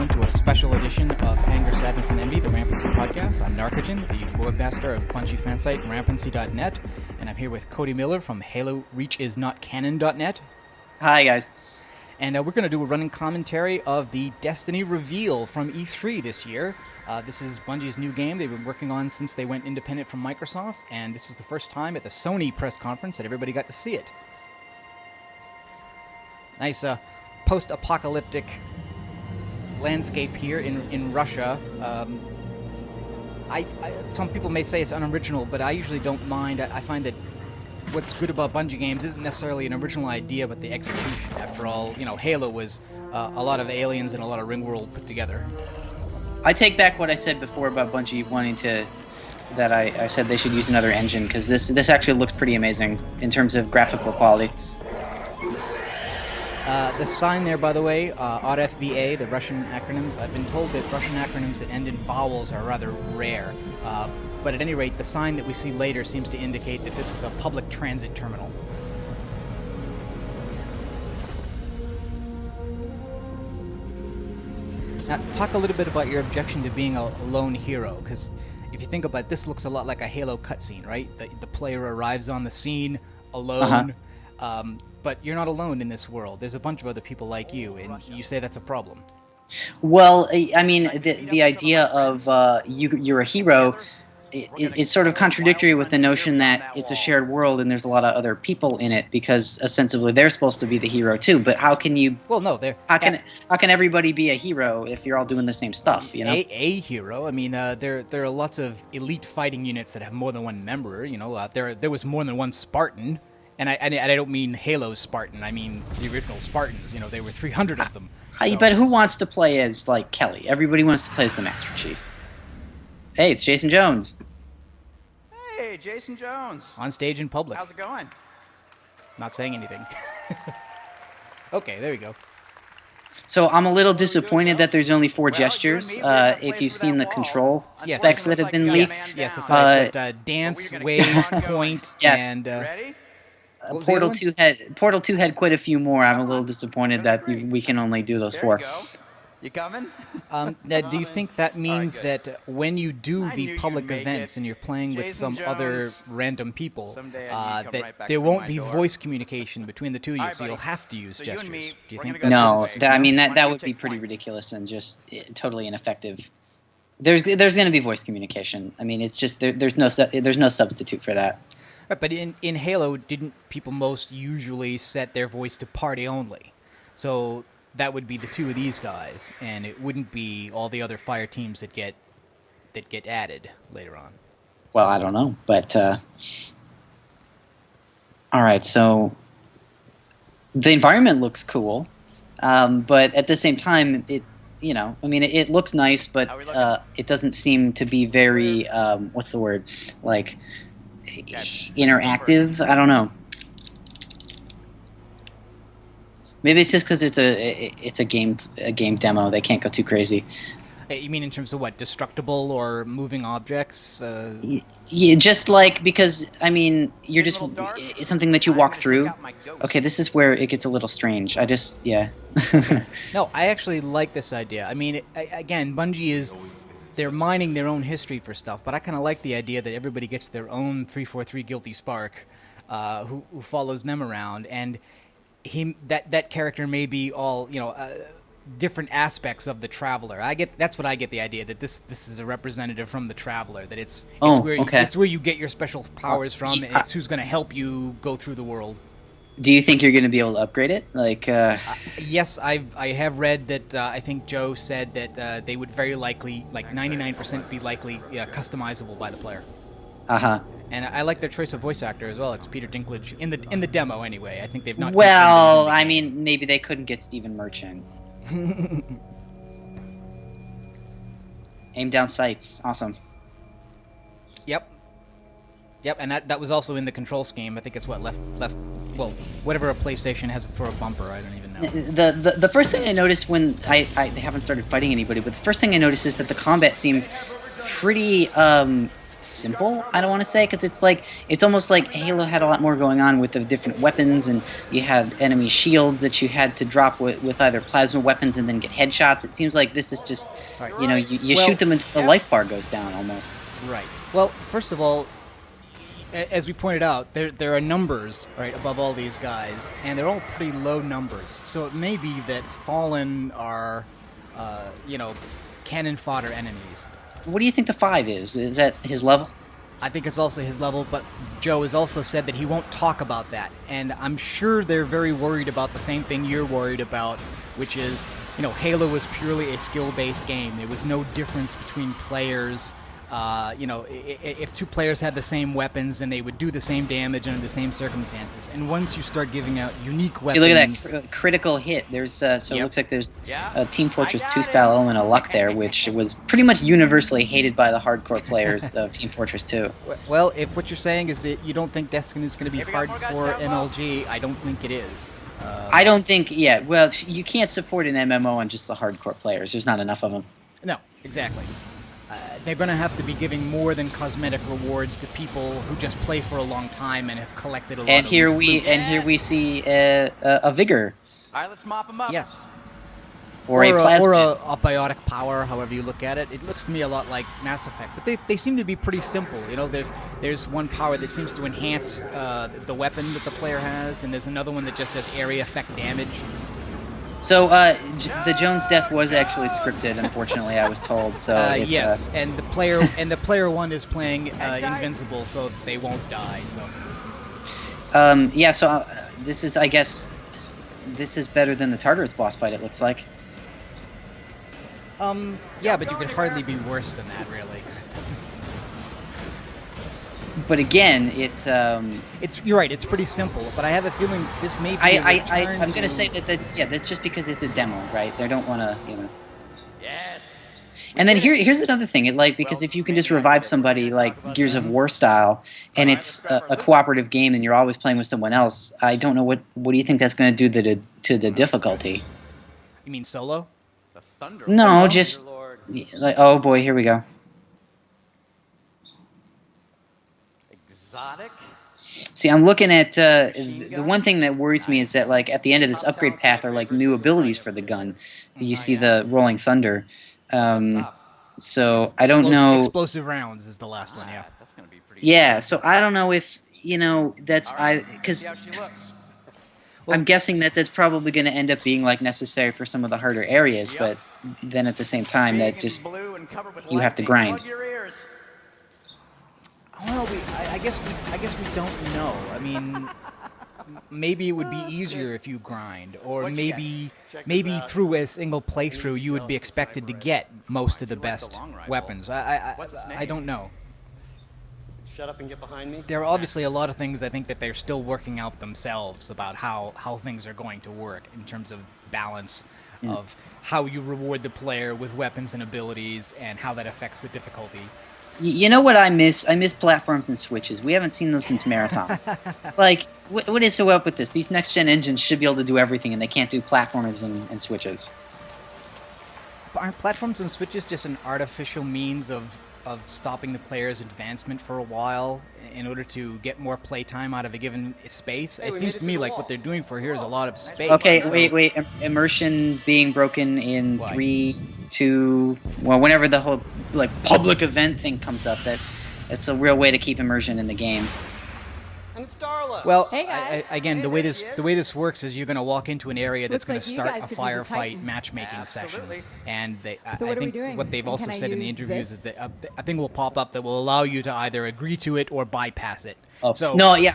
everyone, to a special edition of Anger, Sadness, and Envy, the Rampancy podcast. I'm Narcogen, the webmaster of Bungie fansite Rampancy.net, and I'm here with Cody Miller from HaloReachIsNotCanon.net. Hi, guys. And we're going to do a running commentary of the Destiny reveal from E3 this year. This is Bungie's new game they've been working on since they went independent from Microsoft, and this was the first time at the Sony press conference that everybody got to see it. Nice post-apocalyptic landscape here in Russia. Some people may say it's unoriginal, but I usually don't mind. I find that what's good about Bungie games isn't necessarily an original idea, but the execution. After all, Halo was a lot of aliens and a lot of Ringworld put together. I take back what I said before about Bungie wanting to... that I said they should use another engine, because this actually looks pretty amazing in terms of graphical quality. The sign there, by the way, RFBA, the Russian acronyms, I've been told that Russian acronyms that end in vowels are rather rare. But at any rate, the sign that we see later seems to indicate that this is a public transit terminal. Now, talk a little bit about your objection to being a lone hero, because if you think about it, this looks a lot like a Halo cutscene, right? The player arrives on the scene alone. But you're not alone in this world. There's a bunch of other people like you, and you say that's a problem. Well, I mean, the idea of you're a hero, it's sort of contradictory with the notion that it's a shared world and there's a lot of other people in it, because ostensibly they're supposed to be the hero too. But how can you? Well, no, how can everybody be a hero if you're all doing the same stuff? You know, a hero. I mean, there are lots of elite fighting units that have more than one member. There was more than one Spartan. And I don't mean Halo Spartan. I mean the original Spartans. There were 300 of them. So. But who wants to play as, like, Kelly? Everybody wants to play as the Master Chief. Hey, it's Jason Jones. Hey, Jason Jones. On stage in public. How's it going? Not saying anything. Okay, there we go. So I'm a little disappointed that there's only 4 gestures. If you've seen the control specs that have been leaked. Yes, it's like dance, wave, point, and... Ready? Portal 2 had quite a few more. I'm a little disappointed that we can only do those 4. You coming? Now, do you think that means that when you do the public events and you're playing with some other random people, that there won't be voice communication between the two of you, so you'll have to use gestures? Do you think that's No, that would be pretty ridiculous and just totally ineffective. There's going to be voice communication. I mean, it's just there's no substitute for that. Right, but in Halo, didn't people most usually set their voice to party only? So that would be the 2 of these guys, and it wouldn't be all the other fire teams that get added later on. Well, I don't know, but all right. So the environment looks cool, but at the same time, it looks nice, but it doesn't seem to be very what's the word, like, interactive. I don't know. Maybe it's just because it's a game demo. They can't go too crazy. You mean in terms of what, destructible or moving objects? Yeah, just like, because I mean, you're just it's something that you walk through. Okay, this is where it gets a little strange. No, I actually like this idea. I mean, again, Bungie they're mining their own history for stuff, but I kind of like the idea that everybody gets their own 343 Guilty Spark, who follows them around, and that character may be all different aspects of the Traveler. That's what I get the idea, that this is a representative from the Traveler, that it's where you get your special powers from, and it's who's going to help you go through the world. Do you think you're going to be able to upgrade it? Yes, I have read that. I think Joe said that they would very likely, like 99% be likely customizable by the player. And I like their choice of voice actor as well. It's Peter Dinklage in the demo anyway. I think they've not. Well, I mean, maybe they couldn't get Stephen Merchant. Aim down sights, awesome. Yep, and that was also in the control scheme. I think it's left. Well, whatever a PlayStation has for a bumper, I don't even know. The first thing I noticed when they haven't started fighting anybody, but the first thing I noticed is that the combat seemed pretty simple. I don't want to say, because it's almost like Halo had a lot more going on with the different weapons, and you had enemy shields that you had to drop with either plasma weapons and then get headshots. It seems like this is just, Right. you Well, shoot them until the life bar goes down almost. Right. Well, first of all, as we pointed out, there are numbers right above all these guys, and they're all pretty low numbers. So it may be that Fallen are, cannon fodder enemies. What do you think the 5 is? Is that his level? I think it's also his level, but Joe has also said that he won't talk about that. And I'm sure they're very worried about the same thing you're worried about, which is, Halo was purely a skill-based game. There was no difference between players. If two players had the same weapons, then they would do the same damage under the same circumstances. And once you start giving out unique weapons... See, look at that critical hit. There's It looks like there's a Team Fortress 2 style element of luck there, which was pretty much universally hated by the hardcore players of Team Fortress 2. Well, if what you're saying is that you don't think Destiny is going to be hardcore MLG, I don't think it is. I don't think... Yeah, well, you can't support an MMO on just the hardcore players. There's not enough of them. No, exactly. They're going to have to be giving more than cosmetic rewards to people who just play for a long time and have collected a lot And of here loot. we see a vigor. All right, let's mop them up. Yes. Or a plasma. Or a biotic power, however you look at it. It looks to me a lot like Mass Effect, but they seem to be pretty simple. There's one power that seems to enhance the weapon that the player has, and there's another one that just does area effect damage. So the Jones death was actually scripted, unfortunately, I was told. So it's, yes, and the player one is playing invincible, so they won't die. So yeah. So this is, I guess, this is better than the Tartarus boss fight. It looks like. Yeah, but you could hardly be worse than that, really. But again, it's you're right. It's pretty simple, but I have a feeling this may be. I'm gonna say that's just because it's a demo, right? They don't want to, Yes. And then here's another thing, because if you can just revive somebody like Gears of War style, and it's a cooperative game, and you're always playing with someone else, I don't know what do you think that's going to do to the difficulty? You mean solo? The thunder. No, just like, oh boy, here we go. Exotic. See, I'm looking at the one thing that worries me is that like at the end of this upgrade path are like new abilities for the gun. You see the rolling thunder. So I don't know. Explosive rounds is the last one, yeah. That's gonna be pretty. Yeah, so I don't know if that's because See how she looks. I'm guessing that's probably going to end up being like necessary for some of the harder areas, but then at the same time that just you have to grind. Well, I guess we don't know. I mean, maybe it would be easier if you grind, or maybe through a single playthrough you would be expected to get most of the best weapons. I don't know. Shut up and get behind me. There are obviously a lot of things I think that they're still working out themselves about how things are going to work in terms of balance of how you reward the player with weapons and abilities and how that affects the difficulty. You know what I miss? I miss platforms and switches. We haven't seen those since Marathon. Like, what is so up with this? These next-gen engines should be able to do everything, and they can't do platformers and switches. But aren't platforms and switches just an artificial means of stopping the player's advancement for a while in order to get more playtime out of a given space? It seems to me like what they're doing for here is a lot of space. Okay, wait. Immersion being broken in 3, 2... Well, whenever the whole like public event thing comes up, that's a real way to keep immersion in the game. And it's Darla. Well, Hey, guys. again, the way this works is you're going to walk into an area that's going Looks to like you start guys a could use a firefight Titan. matchmaking session, Absolutely. and So I what are we think doing? what they've And also can I said in the use interviews this? is that a thing will pop up that will allow you to either agree to it or bypass it. Oh, So no, yeah.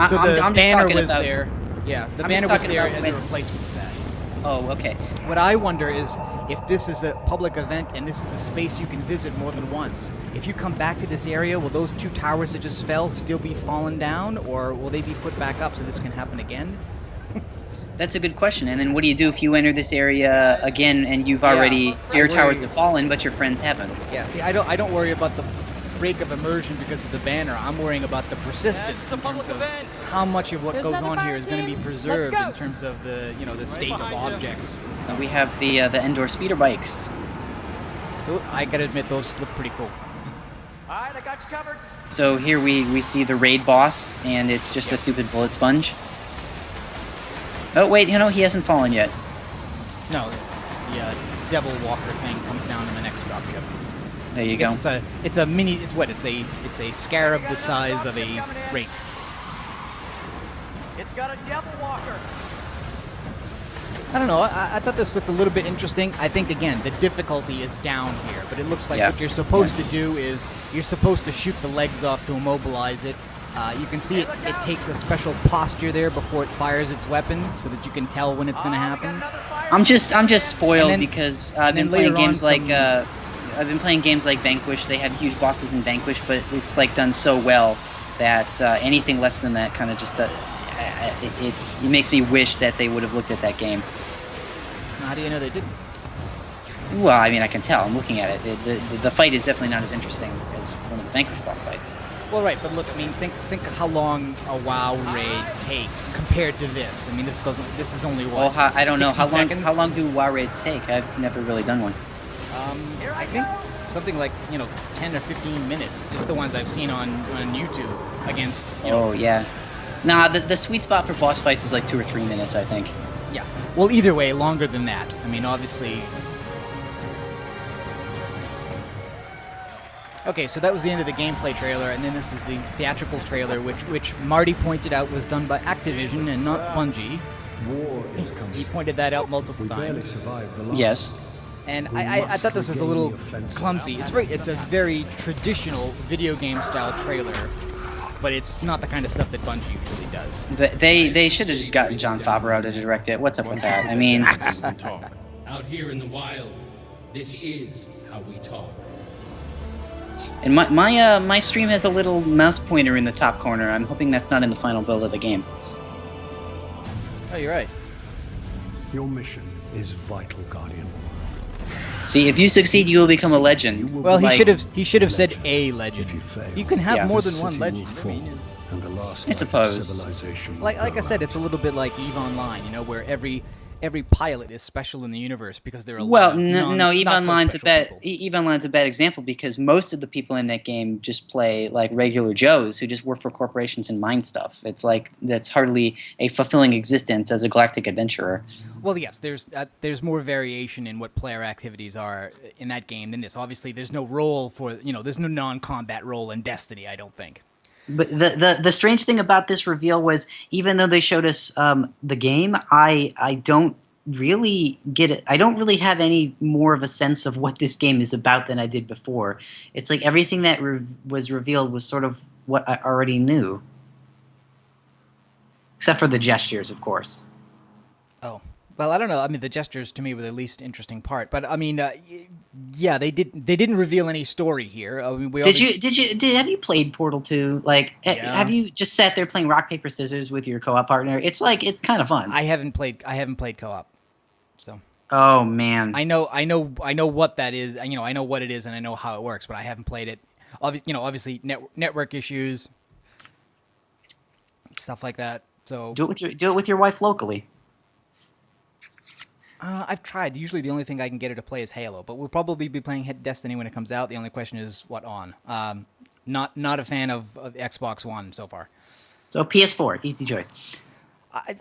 So I'm the just banner talking was about, there. Yeah, the I'm banner just was talking there about as a when- replacement for that. Oh, okay. What I wonder is if this is a public event and this is a space you can visit more than once. If you come back to this area, will those 2 towers that just fell still be fallen down, or will they be put back up so this can happen again? That's a good question. And then what do you do if you enter this area again and you've already your towers have fallen, but your friends haven't? Yeah, see, I don't worry about the break of immersion because of the banner. I'm worrying about the persistence in terms of how much of what There's goes another on here is going to be team. preserved Let's go. in terms of the the state of objects and stuff. We have the Endor speeder bikes. I gotta admit, those look pretty cool. All right, I got you covered. So here we see the raid boss, and it's just a stupid bullet sponge. Oh wait, he hasn't fallen yet. No, the Devil Walker thing comes down in the next dropship. There you go. It's a mini. It's a scarab the size of a wraith. It's got a devil walker. I don't know. I thought this looked a little bit interesting. I think, again, the difficulty is down here, but it looks like what you're supposed to do is you're supposed to shoot the legs off to immobilize it. You can see it takes a special posture there before it fires its weapon so that you can tell when it's going to happen. I'm just spoiled because I've been playing games like Vanquish. They have huge bosses in Vanquish, but it's like done so well that anything less than that kind of just it makes me wish that they would have looked at that game. How do you know they didn't? Well, I mean, I can tell. I'm looking at it. The fight is definitely not as interesting as one of the Vanquish boss fights. Well, right, but look, I mean, think how long a WoW raid takes compared to this. I mean, this is only what? Well, I don't know 60 seconds? how long do WoW raids take? I've never really done one. I think something like 10 or 15 minutes. Just the ones I've seen on YouTube against. Oh yeah. Nah, the sweet spot for boss fights is like 2 or 3 minutes, I think. Yeah. Well, either way, longer than that. I mean, obviously. Okay, so that was the end of the gameplay trailer, and then this is the theatrical trailer, which Marty pointed out was done by Activision and not Bungie. War is coming. He pointed that out multiple We barely times. survived the last. Yes. And We I must thought this was a regain little the offensive. clumsy. It's a very traditional video game style trailer, but it's not the kind of stuff that Bungie usually does. They should have just gotten Jon Favreau to direct it. What's up with that? I mean, Out here in the wild, this is how we talk. and my stream has a little mouse pointer in the top corner. I'm hoping that's not in the final build of the game. Oh, you're right. Your mission is vital, Guardian. See, if you succeed, you will become a legend. Well, he Like- should have said a legend. If you fail, You can have Yeah. more the than one city legend. will I fall, mean, and the last I light of suppose. civilization will like I go said, out. it's a little bit like EVE Online, where every pilot is special in the universe because there are a Well, lot of no, EVE not so Online's a special bad people. EVE Online's a bad example because most of the people in that game just play like regular Joes who just work for corporations and mine stuff. It's like that's hardly a fulfilling existence as a galactic adventurer. Well, yes, there's more variation in what player activities are in that game than this. Obviously, there's no role for there's no non-combat role in Destiny. I don't think. But the strange thing about this reveal was even though they showed us the game, I don't really get it. I don't really have any more of a sense of what this game is about than I did before. It's like everything that was revealed was sort of what I already knew, except for the gestures, of course. Oh. Well, I don't know. I mean, the gestures to me were the least interesting part. But I mean, yeah, they didn't reveal any story here. I mean, Have you played Portal 2? Like, Yeah. have you just sat there playing rock paper scissors with your co-op partner? It's kind of fun. I haven't played co-op, so Oh man. I know what that is. I know what it is, and I know how it works, but I haven't played it. Obviously, network issues, stuff like that. So do it with your wife locally. I've tried. Usually, the only thing I can get her to play is Halo, but we'll probably be playing Destiny when it comes out. The only question is what on. Not a fan of Xbox One so far. So PS4, easy choice.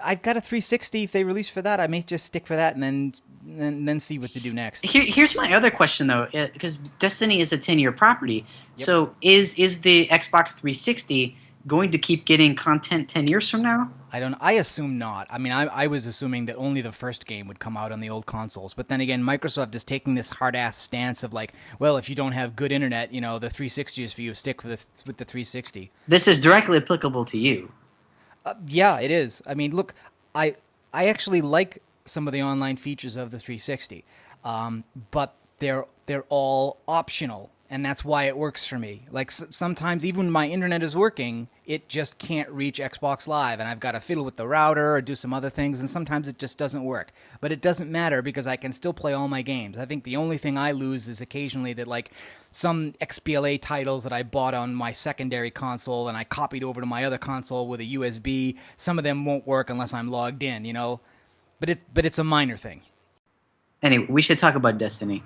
I've got a 360. If they release for that, I may just stick for that and then see what to do next. Here's my other question though, because Destiny is a 10-year property. Yep. So is the Xbox 360 going to keep getting content 10 years from now? I assume not. I mean, I was assuming that only the first game would come out on the old consoles. But then again, Microsoft is taking this hard-ass stance of like, well, if you don't have good internet, the 360 is for you. Stick with the 360. This is directly applicable to you. Yeah, it is. I mean, look, I actually like some of the online features of the 360, but they're all optional, and that's why it works for me. Like sometimes, even when my internet is working, it just can't reach Xbox Live, and I've got to fiddle with the router or do some other things, and sometimes it just doesn't work. But it doesn't matter because I can still play all my games. I think the only thing I lose is occasionally that like some XBLA titles that I bought on my secondary console and I copied over to my other console with a USB. Some of them won't work unless I'm logged in, But it's a minor thing. Anyway, we should talk about Destiny.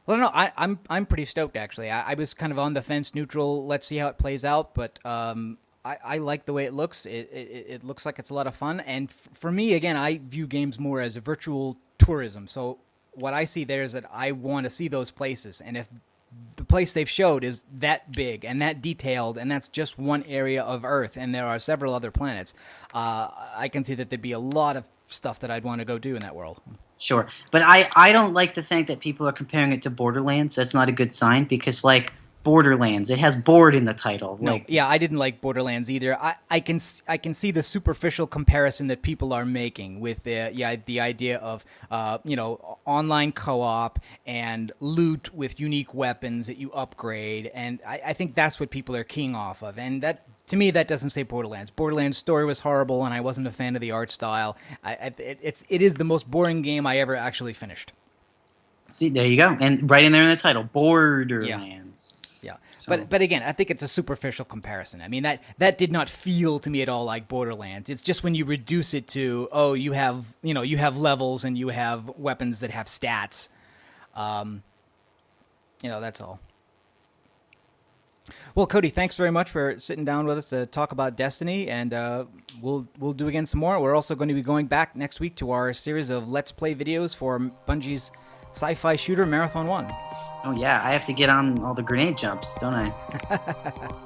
Well, no, I'm pretty stoked actually. I was kind of on the fence, neutral. Let's see how it plays out, but I like the way it looks. It looks like it's a lot of fun, and for me, again, I view games more as a virtual tourism. So what I see there is that I want to see those places, and if the place they've showed is that big and that detailed, and that's just one area of Earth, and there are several other planets, I can see that there'd be a lot of stuff that I'd want to go do in that world. Sure. But I don't like the fact that people are comparing it to Borderlands. That's not a good sign because, like, Borderlands, it has board in the title. No, Like, yeah, I didn't like Borderlands either. I can see the superficial comparison that people are making with the idea of online co-op and loot with unique weapons that you upgrade, and I think that's what people are keying off of, and that. To me, that doesn't say Borderlands. Borderlands' story was horrible, and I wasn't a fan of the art style. It is the most boring game I ever actually finished. see, there you go. And right in there in the title, Borderlands. Yeah, So- but again, I think it's a superficial comparison. I mean, that did not feel to me at all like Borderlands. It's just when you reduce it to, oh, you have levels and you have weapons that have stats. That's all. Well, Cody, thanks very much for sitting down with us to talk about Destiny, and we'll do again some more. We're also going to be going back next week to our series of Let's Play videos for Bungie's sci-fi shooter Marathon 1. Oh, yeah, I have to get on all the grenade jumps, don't I?